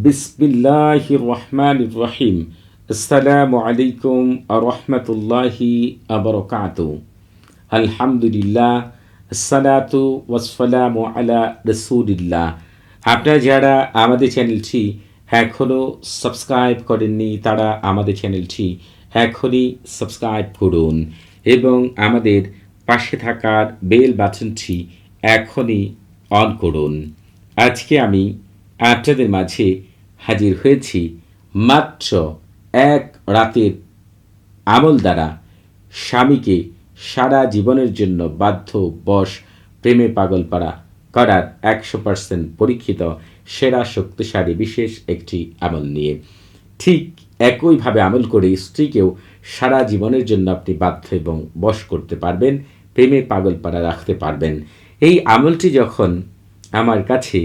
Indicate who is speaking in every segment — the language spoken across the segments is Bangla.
Speaker 1: বিসমিল্লাহির রহমানির রহিম। আসসালামু আলাইকুম আ রহমতুল্লাহি আবরকাতু। আলহামদুলিল্লাহ, আসসালাতু ওয়াসসালামু আলা রসুলিল্লাহ। আপনারা যারা আমাদের চ্যানেলটি এখনও সাবস্ক্রাইব করেননি তারা আমাদের চ্যানেলটি এখনই সাবস্ক্রাইব করুন এবং আমাদের পাশে থাকার বেল বাটনটি এখনই অন করুন। আজকে আমি আপনাদের মাঝে হাজির হয়েছি মাত্র এক রাতের আমল দ্বারা স্বামীকে সারা জীবনের জন্য বাধ্য বশ প্রেমে পাগল করার 100% পরীক্ষিত সেরা শক্তিশালী বিশেষ একটি আমল নিয়ে। ঠিক একইভাবে আমল করে স্ত্রীকেও সারা জীবনের জন্য আপনি বাধ্য এবং বশ করতে পারবেন, প্রেমে পাগল রাখতে পারবেন। এই আমলটি যখন আমার কাছে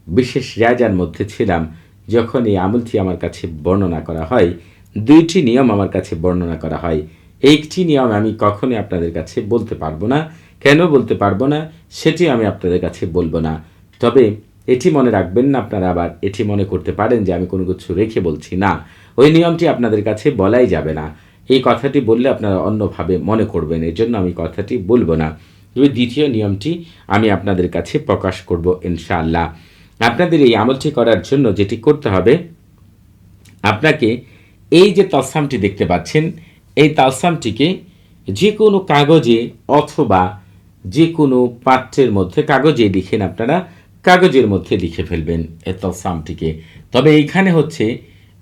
Speaker 1: বিশেষ জায়গার মধ্যে ছিলাম, যখন এই আমলটি আমার কাছে বর্ণনা করা হয়, দুইটি নিয়ম আমার কাছে বর্ণনা করা হয়। একটি নিয়ম আমি কখনোই আপনাদের কাছে বলতে পারবো না। কেন বলতে পারবো না সেটি আমি আপনাদের কাছে বলবো না। তবে এটি মনে রাখবেন না, আপনারা আবার এটি মনে করতে পারেন যে আমি কোনো কিছু রেখে বলছি না। ওই নিয়মটি আপনাদের কাছে বলাই যাবে না। এই কথাটি বললে আপনারা অন্যভাবে মনে করবেন, এর জন্য আমি কথাটি বলবো না। তবে দ্বিতীয় নিয়মটি আমি আপনাদের কাছে প্রকাশ করব ইনশাআল্লাহ। আপনাদের এই আমলটি করার জন্য যেটি করতে হবে, আপনাকে এই যে তালসামটি দেখতে পাচ্ছেন, এই তালসামটিকে যে কোনো কাগজে অথবা যে কোনো পাত্রের মধ্যে, কাগজে লিখেন, আপনারা কাগজের মধ্যে লিখে ফেলবেন এই তালসামটিকে। তবে এইখানে হচ্ছে,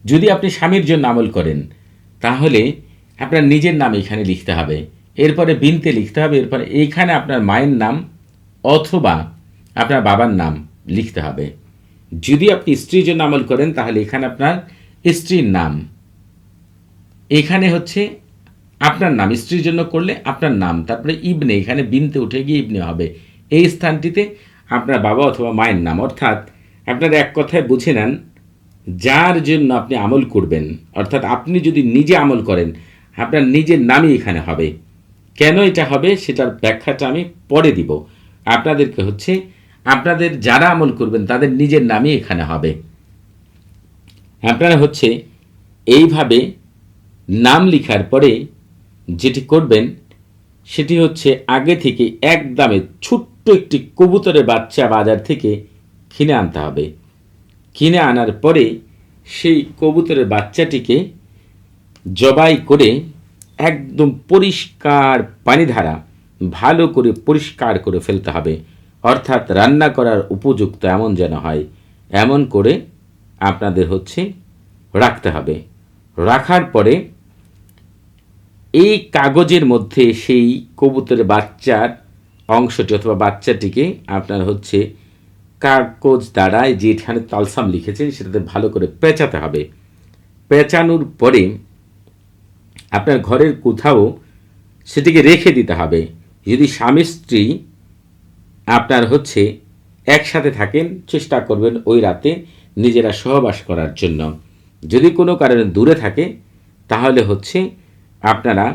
Speaker 1: যদি আপনি স্বামীর জন্য আমল করেন তাহলে আপনার নিজের নাম এখানে লিখতে হবে, এরপরে বিনতে লিখতে হবে, এরপরে এইখানে আপনার মায়ের নাম অথবা আপনার বাবার নাম লিখতে হবে। যদি আপনি স্ত্রীর জন্য আমল করেন তাহলে এখানে আপনার স্ত্রীর নাম, এখানে হচ্ছে আপনার নাম, স্ত্রীর জন্য করলে আপনার নাম, তারপরে ইবনে, এখানে বিনতে উঠে গিয়ে ইবনে হবে। এই স্থানটিতে আপনার বাবা অথবা মায়ের নাম। অর্থাৎ আপনারা এক কথায় বুঝে নেন, যার জন্য আপনি আমল করবেন, অর্থাৎ আপনি যদি নিজে আমল করেন আপনার নিজের নামই এখানে হবে। কেন এটা হবে সেটার ব্যাখ্যাটা আমি পরে দিব। আপনাদেরকে হচ্ছে, আপনাদের যারা আমল করবেন তাদের নিজের নামই এখানে হবে। আপনারা হচ্ছে এইভাবে নাম লেখার পরে যেটি করবেন সেটি হচ্ছে, আগে থেকে একদমে ছোট্ট একটি কবুতরের বাচ্চা বাজার থেকে কিনে আনতে হবে। কিনে আনার পরে সেই কবুতরের বাচ্চাটিকে জবাই করে একদম পরিষ্কার পানি ধারা ভালো করে পরিষ্কার করে ফেলতে হবে। অর্থাৎ রান্না করার উপযুক্ত এমন যেন হয়, এমন করে আপনাদের হচ্ছে রাখতে হবে। রাখার পরে এই কাগজের মধ্যে সেই কবুতরের বাচ্চার অংশটি অথবা বাচ্চাটিকে আপনার হচ্ছে কাগজ দ্বারা যেখানে তালসাম লিখেছেন সেটাতে ভালো করে পেঁচাতে হবে। পেঁচানোর পরে আপনার ঘরের কোথাও সেটিকে রেখে দিতে হবে। যদি স্বামী স্ত্রী আপনার হচ্ছে একসাথে থাকেন, চেষ্টা করবেন ওই রাতে নিজেরা সহবাস করার জন্য। যদি কোনো কারণে দূরে থাকে তাহলে হচ্ছে আপনারা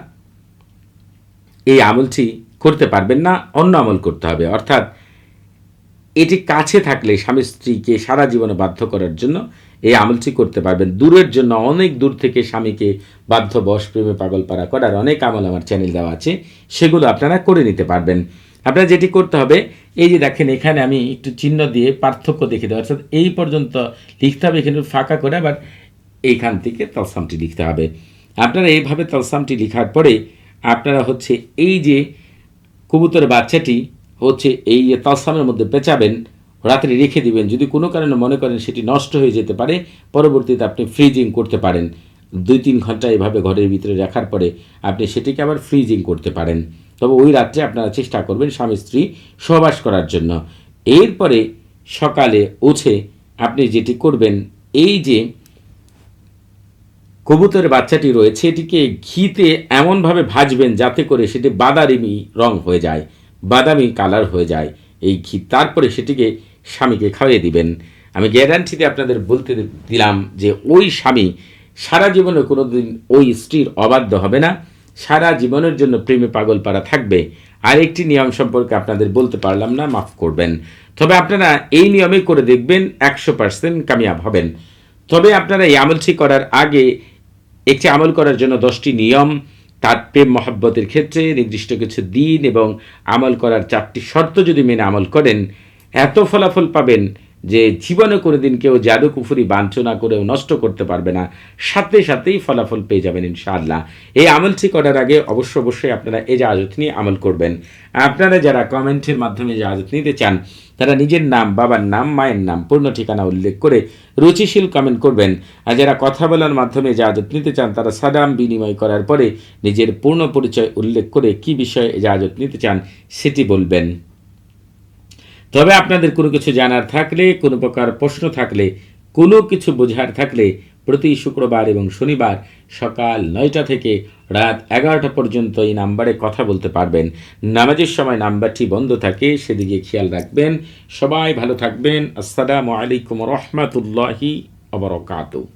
Speaker 1: এই আমলটি করতে পারবেন না, অন্য আমল করতে হবে। অর্থাৎ এটি কাছে থাকলে স্বামী স্ত্রীকে সারা জীবনে বাধ্য করার জন্য এই আমলটি করতে পারবেন। দূরের জন্য, অনেক দূর থেকে স্বামীকে বাধ্য বশ প্রেমে পাগল করার অনেক আমল আমার চ্যানেল দেওয়া আছে, সেগুলো আপনারা করে নিতে পারবেন। আপনারা যেটি করতে হবে, এই যে দেখেন এখানে আমি একটু চিহ্ন দিয়ে পার্থক্য দেখে দেওয়া, অর্থাৎ এই পর্যন্ত লিখতে হবে, এখানে ফাঁকা করে আবার এইখান থেকে তালসামটি লিখতে হবে। আপনারা এইভাবে তালসামটি লেখার পরে আপনারা হচ্ছে এই যে কবুতরের বাচ্চাটি হচ্ছে এই যে তালসামের মধ্যে পেঁচাবেন, রাত্রে রেখে দিবেন। যদি কোনো কারণে মনে করেন সেটি নষ্ট হয়ে যেতে পারে, পরবর্তীতে আপনি ফ্রিজিং করতে পারেন। 2-3 ঘন্টা এভাবে ঘরের ভিতরে রাখার পরে আপনি সেটিকে আবার ফ্রিজিং করতে পারেন। তবে ওই রাত্রে আপনারা চেষ্টা করবেন স্বামী স্ত্রী সহবাস করার জন্য। এরপরে সকালে উঠে আপনি যেটি করবেন, এই যে কবুতরের বাচ্চাটি রয়েছে এটিকে ঘিতে এমনভাবে ভাজবেন যাতে করে সেটি বাদামি রং হয়ে যায়, বাদামি কালার হয়ে যায় এই ঘি। তারপরে সেটিকে স্বামীকে খাইয়ে দিবেন। আমি গ্যারান্টিতে আপনাদের বলতে দিলাম যে ওই স্বামী সারা জীবনে কোনো দিন ওই স্ত্রীর অবাধ্য হবে না, সারা জীবনের জন্য প্রেমে পাগল থাকবে। আরেকটি নিয়ম সম্পর্কে আপনাদের বলতে পারলাম না, মাফ করবেন। তবে আপনারা এই নিয়মে করে দেখবেন, 100% কামিয়াব হবেন। তবে আপনারা এই আমলটি করার আগে একটি আমল করার জন্য 10টি নিয়ম, তার প্রেম মহব্বতের ক্ষেত্রে নির্দিষ্ট কিছু দিন এবং আমল করার 4টি শর্ত যদি মেনে আমল করেন, এত ফলাফল পাবেন যে জীবনে কোনোদিন কেউ জাদু কুফুরি বাঞ্ছনা করেও নষ্ট করতে পারবে না, সাথে সাথেই ফলাফল পেয়ে যাবেন ইনশাআল্লাহ। এই আমলটি করার আগে অবশ্যই আপনারা এজাজত নিয়ে আমল করবেন। আপনারা যারা কমেন্টের মাধ্যমে এজাজত নিতে চান তারা নিজের নাম, বাবার নাম, মায়ের নাম, পূর্ণ ঠিকানা উল্লেখ করে রুচিশীল কমেন্ট করবেন। আর যারা কথা বলার মাধ্যমে এজাজত নিতে চান তারা সালাম বিনিময় করার পরে নিজের পূর্ণ পরিচয় উল্লেখ করে কি বিষয়ে এজাজত নিতে চান সেটি বলবেন। তবে আপনাদের কোনো কিছু জানার থাকলে, কোনো প্রকার প্রশ্ন থাকলে, কোনো কিছু বোঝার থাকলে প্রতি শুক্রবার এবং শনিবার সকাল 9টা থেকে রাত 11টা পর্যন্ত এই নাম্বারে কথা বলতে পারবেন। নামাজের সময় নাম্বারটি বন্ধ থাকে, সেদিকে খেয়াল রাখবেন। সবাই ভালো থাকবেন। আসসালামু আলাইকুম রহমতুল্লাহি ওয়া বারাকাতুহু।